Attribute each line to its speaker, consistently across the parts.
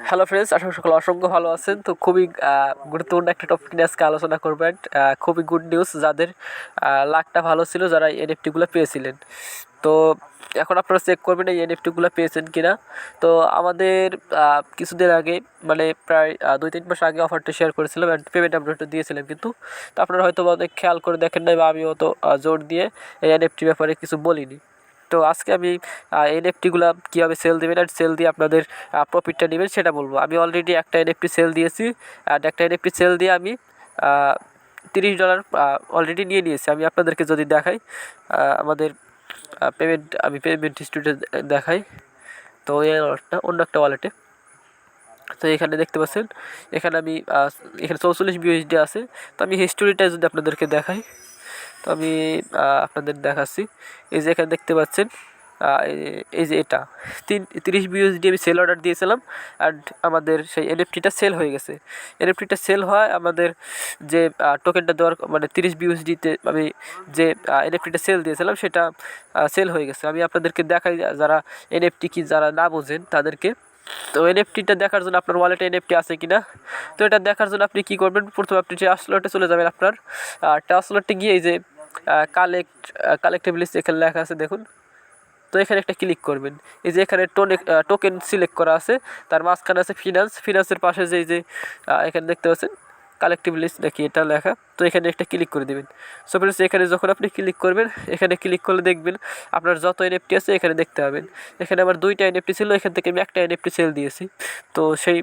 Speaker 1: Hello friends, আশা করি সকলে অসংখ্য ভালো আছেন। তো খুবই গুরুত্বপূর্ণ একটা টপিক নিয়ে আজকে আলোচনা করবেন। খুবই গুড নিউজ যাদের লাকটা ভালো ছিল, যারা এনএফটিগুলো পেয়েছিলেন। তো এখন আপনারা চেক করবেন এই এনএফটিগুলো পেয়েছেন কিনা। তো আমাদের কিছুদিন আগে, মানে প্রায় 2-3 মাস আগে অফারটা শেয়ার করেছিলাম অ্যান্ড পেমেন্ট আপডেটটা দিয়েছিলাম, কিন্তু তো আপনারা হয়তো অনেক খেয়াল করে দেখেন নাই বা আমিও তো জোর দিয়ে এই এনএফটি ব্যাপারে কিছু বলিনি। তো আজকে আমি এনএফটিগুলো কীভাবে সেল দেবেন আর সেল দিয়ে আপনাদের প্রফিটটা নেবেন সেটা বলবো। আমি অলরেডি একটা এনএফটি সেল দিয়েছি, আর একটা এনএফটি সেল দিয়ে আমি $30 অলরেডি নিয়ে নিয়েছি। আমি আপনাদেরকে যদি দেখাই আমাদের পেমেন্ট হিস্ট্রিটা দেখাই, তো এই ওয়ালেটটা অন্য একটা ওয়ালেটে। তো এখানে দেখতে পাচ্ছেন, এখানে আমি এখানে 44 বিউএসডি আছে। তো আমি হিস্টোরিটা যদি আপনাদেরকে দেখাই, তো আমি আপনাদের দেখাচ্ছি। এই যে এখানে দেখতে পাচ্ছেন, এই যে এটা 30 বিউএসডি আমি সেল অর্ডার দিয়েছিলাম, অ্যান্ড আমাদের সেই এনএফটিটা সেল হয়ে গেছে। এনএফটিটা সেল হয় আমাদের যে টোকেনটা দেওয়ার, মানে 30 বিউএসডিতে আমি যে এনএফটিটা সেল দিয়েছিলাম সেটা সেল হয়ে গেছে। আমি আপনাদেরকে দেখাই, যারা এনএফটি কি যারা না বোঝেন তাদেরকে। তো এনএফটিটা দেখার জন্য আপনার ওয়ালেটে এনএফটি আছে কিনা, তো এটা দেখার জন্য আপনি কী করবেন, প্রথমে আপনি ট্রান্সলেটে চলে যাবেন। আপনার ট্রান্সলেটে গিয়ে এই যে কালেক্টেবলিস্ট এখানে লেখা আছে দেখুন, তো এখানে একটা ক্লিক করবেন। এই যে এখানে টোকেন সিলেক্ট করা আছে, তার মাঝখানে আছে ফিনান্সের পাশে যে এখানে দেখতে পাচ্ছেন কালেক্টিভ লিস্ট নাকি এটা লেখা, তো এখানে একটা ক্লিক করে দেবেন। সো ফ্রেন্ডস, এখানে যখন আপনি ক্লিক করবেন, এখানে ক্লিক করলে দেখবেন আপনার যত এনএফটি আছে এখানে দেখতে পাবেন। এখানে আমার 2টা এনএফটি ছিল, এখান থেকে আমি একটা এনএফটি সেল দিয়েছি। তো সেই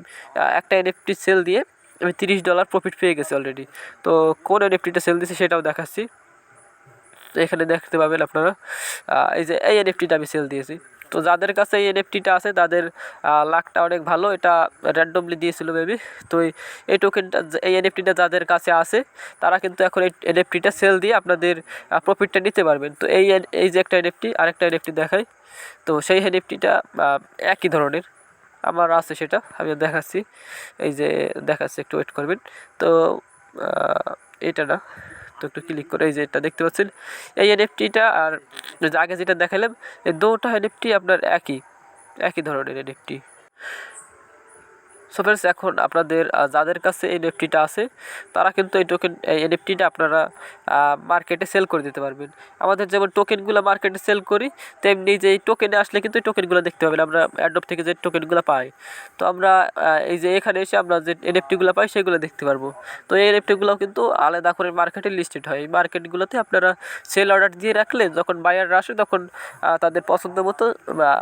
Speaker 1: একটা এনএফটি সেল দিয়ে আমি $30 প্রফিট পেয়ে গেছি অলরেডি। তো কোন এনএফটিটা সেল দিয়েছি সেটাও দেখাচ্ছি। তো এখানে দেখতে পাবেন আপনারা, এই যে এই এনএফটিটা আমি সেল দিয়েছি। তো যাদের কাছে এই এনএফটিটা আছে তাদের লাকটা অনেক ভালো, এটা র্যান্ডমলি দিয়েছিল মেবি। তো এই টোকেনটা, এই এনএফটিটা যাদের কাছে আছে তারা কিন্তু এখন এই এনএফটিটা সেল দিয়ে আপনাদের প্রফিটটা নিতে পারবেন। তো এই যে একটা এনএফটি, আরেকটা এনএফটি দেখাই। তো সেই এনএফটিটা একই ধরনের আমার আছে, সেটা আমি দেখাচ্ছি। এই যে দেখাচ্ছি, একটু ওয়েট করবেন। তো এটা না, তো একটু ক্লিক করে এই যে এটা দেখতে পাচ্ছেন, এই এনএফটিটা আর আগে যেটা দেখালাম, এই দুটো এনএফটি আপনার একই ধরনের এনএফটি। সো ফ্রেন্ডস, এখন আপনাদের যাদের কাছে এই এনএফটিটা আছে তারা কিন্তু এই এনএফটিটা আপনারা মার্কেটে সেল করে দিতে পারবেন। আমাদের যেমন টোকেনগুলো মার্কেটে সেল করি, তেমনি যে এই টোকেনে আসলে কিন্তু এই টোকেনগুলো দেখতে পাবেন। আমরা অ্যাডোব থেকে যে টোকেনগুলো পাই, তো আমরা এই যে এখানে এসে আমরা যে এনএফটিগুলো পাই সেগুলো দেখতে পারবো। তো এই এনএফটিগুলো কিন্তু আলাদা করে মার্কেটে লিস্টেড হয়। এই মার্কেটগুলোতে আপনারা সেল অর্ডার দিয়ে রাখলে যখন বায়াররা আসে তখন তাদের পছন্দ মতো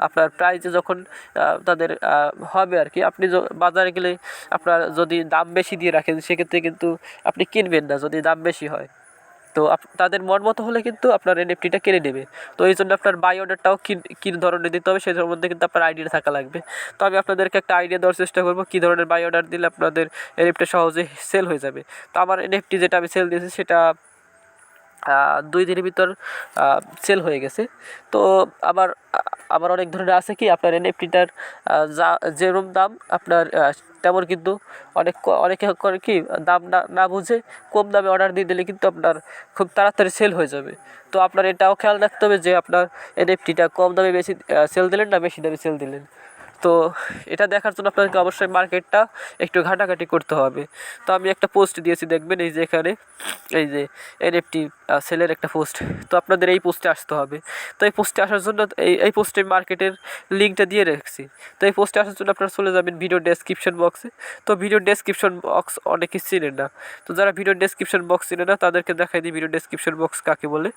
Speaker 1: আপনার প্রাইসে যখন তাদের হবে আর কি, আপনি বাজারে গেলে আপনার যদি দাম বেশি দিয়ে রাখেন সেক্ষেত্রে কিন্তু আপনি কিনবেন না যদি দাম বেশি হয়। তো তাদের মন মতো হলে কিন্তু আপনার এনএফটিটা কিনে নেবে। তো এই জন্য আপনার বাই অর্ডারটাও কী ধরনের দিতে হবে সেটার মধ্যে কিন্তু আপনার আইডিয়া থাকা লাগবে। তো আমি আপনাদেরকে একটা আইডিয়া দেওয়ার চেষ্টা করবো কী ধরনের বাই অর্ডার দিলে আপনাদের এনএফটি সহজে সেল হয়ে যাবে। তো আমার এনএফটি যেটা আমি সেল দিয়েছি সেটা 2 দিনের ভিতর সেল হয়ে গেছে। তো আবার আবার অনেক ধরনের আছে কি, আপনার এনএফটিটার যেরকম দাম আপনার তেমন কিন্তু অনেকে করে কি, দাম না বুঝে কম দামে অর্ডার দিয়ে দিলে কিন্তু আপনার খুব তাড়াতাড়ি সেল হয়ে যাবে। তো আপনার এটাও খেয়াল রাখতে হবে যে আপনার এনএফটিটা কম দামে বেশি সেল দিলেন না বেশি দামে সেল দিলেন। তো এটা দেখার জন্য আপনাদেরকে অবশ্যই মার্কেটটা একটু ঘাটাঘাটি করতে হবে। তো আমি একটা পোস্ট দিয়েছি, দেখবেন এই যে এখানে এই যে এনএফটি সেলের একটা পোস্ট। তো আপনাদের এই পোস্টে আসতে হবে। তো এই পোস্টে আসার জন্য এই পোস্টে মার্কেটের লিঙ্কটা দিয়ে রেখেছি। তো এই পোস্টে আসার জন্য আপনারা চলে যাবেন ভিডিও ডেসক্রিপশন বক্সে। তো ভিডিও ডেসক্রিপশন বক্স অনেকে চিনেন না, তো যারা ভিডিও ডেসক্রিপশন বক্স চিনে না তাদেরকে দেখাই দিই ভিডিও ডেসক্রিপশন বক্স কাকে বলে।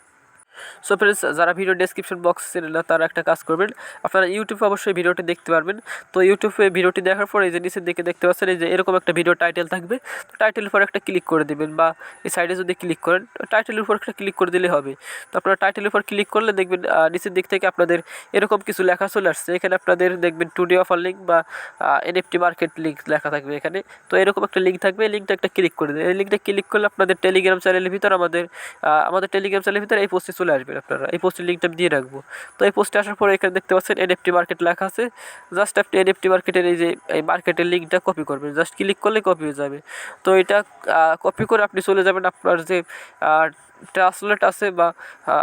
Speaker 1: সো ফ্রেন্ডস, যারা ভিডিও ডেসক্রিপশন বক্স চেনেন না তারা একটা কাজ করবেন, আপনারা ইউটিউবে অবশ্যই ভিডিওটি দেখতে পারবেন। তো ইউটিউবে ভিডিওটি দেখার পর এই যে নিচের দিকে দেখতে পাচ্ছেন এই যে এরকম একটা ভিডিও টাইটেল থাকবে। তো টাইটেলের উপর একটা ক্লিক করে দেবেন, বা এই সাইডে যদি ক্লিক করেন টাইটেলের উপর একটা ক্লিক করে দিলে হবে। তো আপনারা টাইটেলের উপর ক্লিক করলে দেখবেন নিচের দিক থেকে আপনাদের এরকম কিছু লেখা চলে আসছে। এখানে আপনাদের দেখবেন টুডে অফার লিঙ্ক বা এনএফটি মার্কেট লিঙ্ক লেখা থাকবে এখানে। তো এরকম একটা লিঙ্ক থাকবে, এই লিঙ্কটা একটা ক্লিক করে দেবেন। এই লিঙ্কটা ক্লিক করলে আপনাদের টেলিগ্রাম চ্যানেলের ভিতর আমাদের টেলিগ্রাম চ্যানেলের ভিতরে এই পোস্টে চলে আসবেন। আপনারা এই পোস্টের লিঙ্কটা আমি দিয়ে রাখবো। তো এই পোস্টে আসার পরে এখানে দেখতে পাচ্ছেন এনএফটি মার্কেট লেখা আছে। জাস্ট আপনি এনএফটি মার্কেটের এই মার্কেটের লিঙ্কটা কপি করবেন, জাস্ট ক্লিক করলে কপি হয়ে যাবে। তো এটা কপি করে আপনি চলে যাবেন আপনার যে ট্রান্সলেট আছে, বা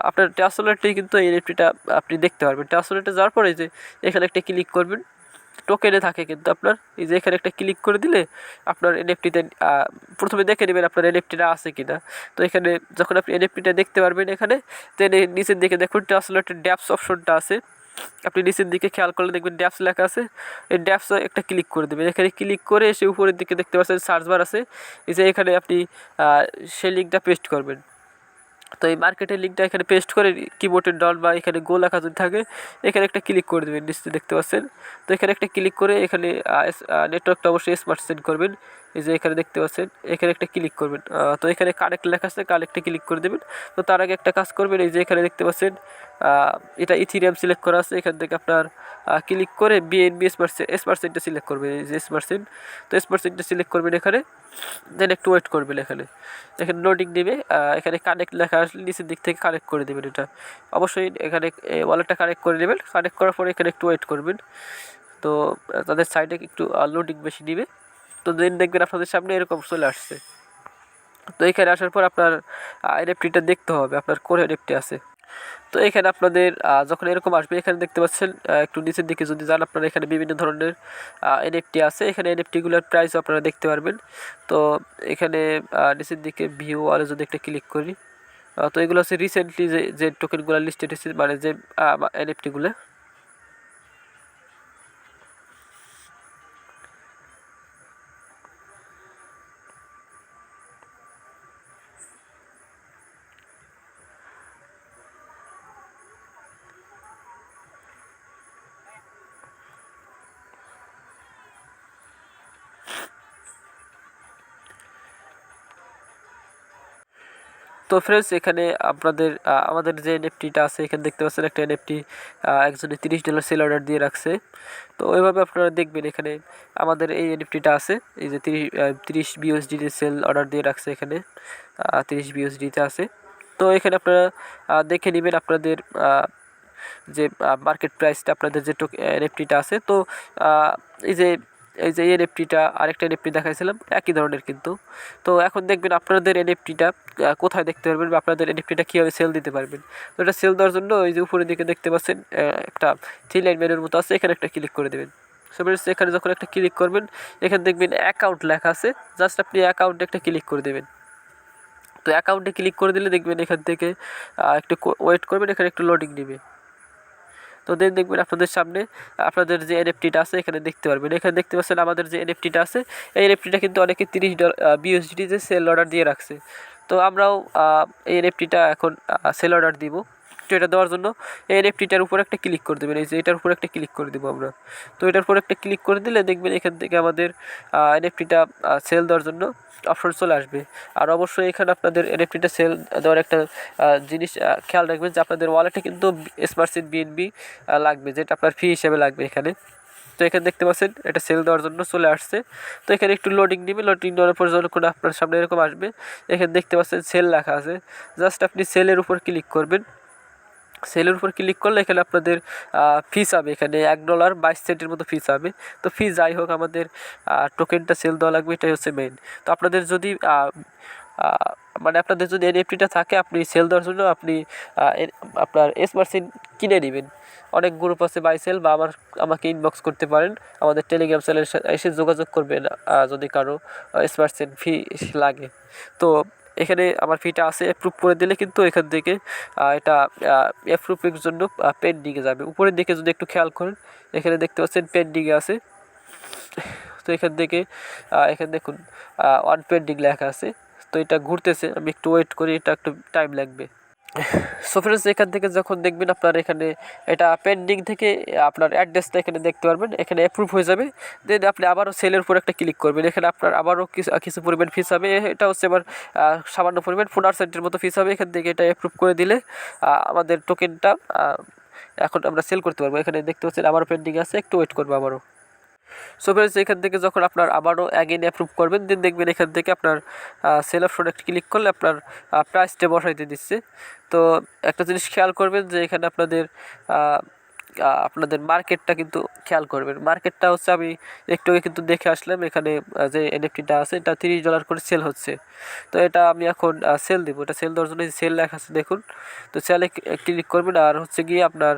Speaker 1: আপনার ট্রান্সলেটেই কিন্তু এই এনএফটিটা আপনি দেখতে পারবেন। ট্রান্সলেটে যাওয়ার পরে যে এখানে একটা ক্লিক করবেন, টোকেনে থাকে কিন্তু আপনার এই যে এখানে একটা ক্লিক করে দিলে আপনার এনএফটিতে প্রথমে দেখে নেবেন আপনার এনএফটিটা আছে কিনা। তো এখানে যখন আপনি এনএফটিটা দেখতে পারবেন এখানে, দেন নিচের দিকে দেখুন ট্রান্সলেটেড ড্যাপস অপশনটা আছে, আপনি নিচের দিকে খেয়াল করলে দেখবেন ড্যাপস লেখা আছে, এই ড্যাপসে একটা ক্লিক করে দেবেন। এখানে ক্লিক করে এসে উপরের দিকে দেখতে পাচ্ছেন সার্চ বার আছে, এই যে এখানে আপনি সেই লিঙ্কটা পেস্ট করবেন। তো এই মার্কেটের লিঙ্কটা এখানে পেস্ট করে কিবোর্ডের ডট বা এখানে গোল আঁকা যদি থাকে এখানে একটা ক্লিক করে দেবেন, নিশ্চয়ই দেখতে পাচ্ছেন। তো এখানে একটা ক্লিক করে এখানে নেটওয়ার্কটা অবশ্যই স্মার্ট সেন্ড করবেন, এই যে এখানে দেখতে পাচ্ছেন এখানে একটা ক্লিক করবেন। তো এখানে কানেক্ট লেখা আছে, কানেক্টে ক্লিক করে দেবেন। তো তার আগে একটা কাজ করবেন, এই যে এখানে দেখতে পাচ্ছেন এটা ইথিরিয়াম সিলেক্ট করা আছে, এখান থেকে আপনার ক্লিক করে বিএনবি স্মার্ট সিলেক্ট করবেন, এই যে স্মার্ট সেন্ট। তো স্মার্ট সেন্টটা সিলেক্ট করবেন এখানে, দেন একটু ওয়েট করবেন। এখানে লোডিং নেবে, এখানে কানেক্ট লেখা আসলে নিচের দিক থেকে কানেক্ট করে দেবেন। এটা অবশ্যই এখানে ওয়ালেটটা কানেক্ট করে নেবেন। কানেক্ট করার পরে এখানে একটু ওয়েট করবেন। তো তাদের সাইডে একটু লোডিং বেশি নেবে। তো দেন দেখবেন আপনাদের সামনে এরকম চলে আসছে। তো এখানে আসার পর আপনার এনএফটিটা দেখতে হবে আপনার কোন এনএফটি আছে। তো এখানে আপনাদের যখন এরকম আসবে এখানে দেখতে পাচ্ছেন একটু নিচের দিকে যদি যান আপনারা এখানে বিভিন্ন ধরনের এনএফটি আছে, এখানে এনএফটিগুলোর প্রাইসও আপনারা দেখতে পারবেন। তো এখানে নিচের দিকে ভিউ আরে যদি একটা ক্লিক করি, তো এগুলো হচ্ছে রিসেন্টলি যে টোকেনগুলো লিস্টেড হয়েছে, মানে যে এনএফটিগুলো। তো ফ্রেন্ডস এখানে আপনাদের আমাদের যে এনএফটিটা আছে এখানে দেখতে পাচ্ছেন একটা এনএফটি একজনে $30 সেল অর্ডার দিয়ে রাখছে। তো ওইভাবে আপনারা দেখবেন এখানে আমাদের এই এনএফটিটা আছে, এই যে 30 বিউএসডিতে সেল অর্ডার দিয়ে রাখছে, এখানে 30 বিউএসডিতে আছে। তো এখানে আপনারা দেখে নেবেন আপনাদের যে মার্কেট প্রাইসটা আপনাদের যে এনএফটিটা আছে। তো এই যে এই এনএফটিটা আরেকটা এনএফটি দেখাইছিলাম একই ধরনের কিন্তু। তো এখন দেখবেন আপনাদের এনএফটিটা কোথায় দেখতে পারবেন বা আপনাদের এনএফটিটা কীভাবে সেল দিতে পারবেন। তো এটা সেল দেওয়ার জন্য ওই যে উপরের দিকে দেখতে পাচ্ছেন একটা 3 লাইন মেনুর মতো আছে, এখানে একটা ক্লিক করে দেবেন। সো এখানে যখন একটা ক্লিক করবেন এখানে দেখবেন অ্যাকাউন্ট লেখা আছে, জাস্ট আপনি অ্যাকাউন্টে একটা ক্লিক করে দেবেন। তো অ্যাকাউন্টে ক্লিক করে দিলে দেখবেন এখান থেকে একটু ওয়েট করবেন, এখানে একটু লোডিং নেবে। তো দেন দেখবেন আপনাদের সামনে আপনাদের যে এনএফটিটা আছে এখানে দেখতে পারবেন। এখানে দেখতে পাচ্ছেন আমাদের যে এনএফটিটা আছে এই এনএফটিটা কিন্তু অনেকে $30 বিউএসডিতে সেল অর্ডার দিয়ে রাখছে। তো আমরাও এই এনএফটিটা এখন সেল অর্ডার দিব। তো এটা দেওয়ার জন্য এই এনএফটিটার উপর একটা ক্লিক করে দেবেন, এই যে এটার উপর একটা ক্লিক করে দেবো আমরা। তো এটার উপর একটা ক্লিক করে দিলে দেখবেন এখান থেকে আমাদের এনএফটিটা সেল দেওয়ার জন্য অপশন চলে আসবে। আর অবশ্যই এখানে আপনাদের এনএফটিটা সেল দেওয়ার একটা জিনিস খেয়াল রাখবেন যে আপনাদের ওয়ালেটে কিন্তু স্মার্ট সিন বিএনবি লাগবে, যেটা আপনার ফি হিসেবে লাগবে এখানে। তো এখানে দেখতে পাচ্ছেন এটা সেল দেওয়ার জন্য চলে আসছে। তো এখানে একটু লোডিং নেবে, লোডিং নেওয়ার পর যখন আপনার সামনে এরকম আসবে এখানে দেখতে পাচ্ছেন সেল লেখা আছে, জাস্ট আপনি সেলের উপর ক্লিক করবেন। সেলের উপর ক্লিক করলে এখানে আপনাদের ফিস হবে, এখানে $1.22 মতো ফিস হবে। তো ফি যাই হোক আমাদের টোকেনটা সেল দেওয়া লাগবে, এটাই হচ্ছে মেইন। তো আপনাদের যদি মানে আপনাদের যদি এনএফটিটা থাকে আপনি সেল দেওয়ার জন্য আপনি আপনার স্মার্ট কিনে নেবেন। অনেক গ্রুপ আছে বাই সেল, বা আমাকে ইনবক্স করতে পারেন, আমাদের টেলিগ্রাম চ্যানেলে এসে যোগাযোগ করবেন যদি কারো স্মার্ট ফি লাগে। তো এখানে আমার ফিটা আছে, অ্যাপ্রুভ করে দিলে কিন্তু এখান থেকে এটা অ্যাপ্রুভের জন্য পেন্ডিংয়ে যাবে। উপরের দিকে যদি একটু খেয়াল করেন এখানে দেখতে পাচ্ছেন পেন্ডিংয়ে আছে। তো এখান থেকে এখানে দেখুন অন পেন্ডিং লেখা আছে। তো এটা ঘুরতেছে, আমি একটু ওয়েট করি, এটা একটু টাইম লাগবে। সো ফ্রেন্ডস এখান থেকে যখন দেখবেন আপনার এখানে এটা পেন্ডিং থেকে আপনার অ্যাড্রেসটা এখানে দেখতে পারবেন, এখানে অ্যাপ্রুভ হয়ে যাবে। দেন আপনি আবারও সেলের উপর একটা ক্লিক করবেন, এখানে আপনার আবারও কিছু পরিমাণ ফিস হবে। এটা হচ্ছে আবার সামান্য পরিমাণ 15% মতো ফিস হবে। এখান থেকে এটা অ্যাপ্রুভ করে দিলে আমাদের টোকেনটা এখন আমরা সেল করতে পারবো। এখানে দেখতে পাচ্ছেন আবারও পেন্ডিং আছে, একটু ওয়েট করবো আবারও। সো ফ্রেন্ডস এখান থেকে যখন আপনার আবারও অ্যাগেন অ্যাপ্রুভ করবেন দেন দেখবেন এখান থেকে আপনার সেল অপশনে ক্লিক করলে আপনার প্রাইসটা বসাইতে দিচ্ছে। তো একটা জিনিস খেয়াল করবেন যে এখানে আপনাদের মার্কেটটা কিন্তু খেয়াল করবেন। মার্কেটটা হচ্ছে আমি একটু আগে কিন্তু দেখে আসলাম, এখানে যে এনএফটিটা আছে এটা $30 করে সেল হচ্ছে। তো এটা আমি এখন সেল দেবো, এটা সেল দেওয়ার জন্য সেল লেখা আছে দেখুন। তো সেলে ক্লিক করবেন, আর হচ্ছে গিয়ে আপনার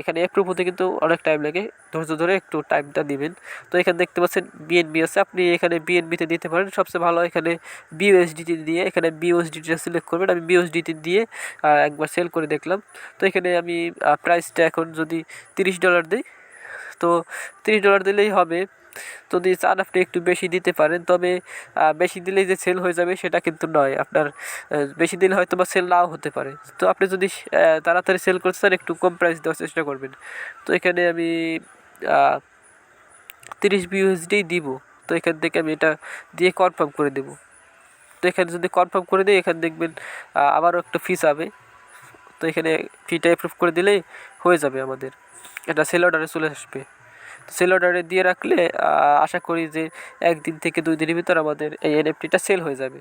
Speaker 1: এখানে অ্যাপ্রুভ হতে কিন্তু অনেক টাইম লাগে, ধৈর্য ধরে একটু টাইমটা দিবেন। তো এখানে দেখতে পাচ্ছেন বিএনবি আছে, আপনি এখানে বিএনবিতে দিতে পারেন। সবচেয়ে ভালো এখানে বিউএসডিটি দিয়ে, এখানে বিউএসডিটিটা সিলেক্ট করবেন। আমি বিউএসডিটি দিয়ে একবার সেল করে দেখলাম। তো এখানে আমি প্রাইসটা এখন যদি $30 দিই, তো $30 দিলেই হবে। যদি চান আপনি একটু বেশি দিতে পারেন, তবে বেশি দিলেই যে সেল হয়ে যাবে সেটা কিন্তু নয়। আপনার বেশি দিলে হয়তো বা সেল নাও হতে পারে। তো আপনি যদি তাড়াতাড়ি সেল করতে চান, একটু কম প্রাইস দেওয়ার চেষ্টা করবেন। তো এখানে আমি 30 বিউএসডি দিব। তো এখান থেকে আমি এটা দিয়ে কনফার্ম করে দেব। তো এখানে যদি কনফার্ম করে দিই, এখানে দেখবেন আবারও একটা ফি যাবে। তো এখানে ফিটা অ্যাপ্রুভ করে দিলেই হয়ে যাবে আমাদের, এটা সেল অর্ডারে চলে আসবে। সেল অর্ডারে দিয়ে রাখলে আশা করি যে 1 দিন থেকে 2 দিনের ভিতর আমাদের এই এনএফটিটা সেল হয়ে যাবে।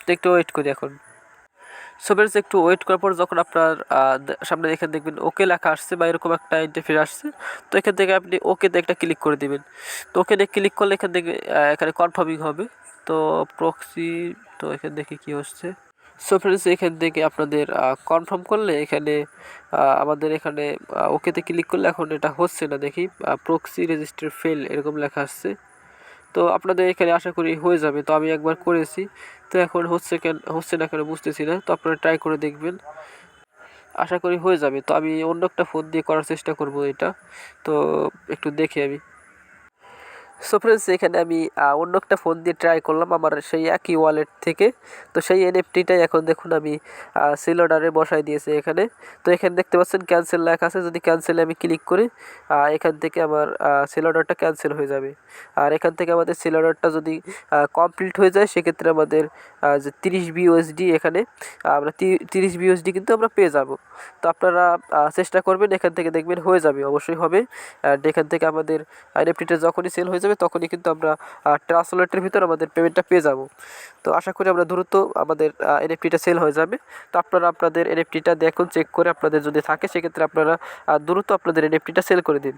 Speaker 1: তো একটু ওয়েট করি এখন। সো ফ্রেন্ডস, একটু ওয়েট করার পর যখন আপনার সামনে এখানে দেখবেন ওকে লেখা আসছে বা এরকম একটা ইন্টারফেস আসছে, তো এখান থেকে আপনি ওকেতে একটা ক্লিক করে দিবেন। তো ওকেতে ক্লিক করলে এখান থেকে এখানে কনফার্মিং হবে। তো প্রক্সি, তো এখান থেকে কী হচ্ছে, সো ফ্রেন্ডস এখান থেকে আপনাদের কনফার্ম করলে এখানে আমাদের এখানে ওকেতে ক্লিক করলে এখন এটা হচ্ছে না, দেখি প্রক্সি রেজিস্টার ফেল এরকম লেখা আসছে। তো আপনাদের এখানে আশা করি হয়ে যাবে। তো আমি একবার করেছি, তো এখন হচ্ছে না কেন বুঝতেছি না। তো আপনারা ট্রাই করে দেখবেন, আশা করি হয়ে যাবে। তো আমি অন্য একটা ফোন দিয়ে করার চেষ্টা করব এটা। তো একটু দেখি আমি। সো ফ্রেন্ডস, এখানে আমি অন্য একটা ফোন দিয়ে ট্রাই করলাম আমার সেই একই ওয়ালেট থেকে। তো সেই এনএফটিটাই এখন দেখুন আমি সেল অর্ডারে বসাই দিয়েছি এখানে। তো এখানে দেখতে পাচ্ছেন ক্যান্সেল লেখা আছে, যদি ক্যান্সেলে আমি ক্লিক করি এখান থেকে আমার সেল অর্ডারটা ক্যান্সেল হয়ে যাবে। আর এখান থেকে আমাদের সেল অর্ডারটা যদি কমপ্লিট হয়ে যায়, সেক্ষেত্রে আমাদের যে 30 বিউএসডি এখানে আমরা 30 বিউএসডি কিন্তু আমরা পেয়ে যাব। তো আপনারা চেষ্টা করবেন, এখান থেকে দেখবেন হয়ে যাবে, অবশ্যই হবে। আর এখান থেকে আমাদের এনএফটিটা যখনই সেল হয়ে যাবে তখনই কিন্তু আমরা ট্রাস্ট ওয়ালেটের ভিতর আমাদের পেমেন্টটা পেয়ে যাব। তো আশা করি আমরা দ্রুত আমাদের এনএফটিটা সেল হয়ে যাবে। তো আপনারা আপনাদের এনএফটিটা দেখুন, চেক করে আপনাদের যদি থাকে সেক্ষেত্রে আপনারা দ্রুত আপনাদের এনএফটিটা সেল করে দিন।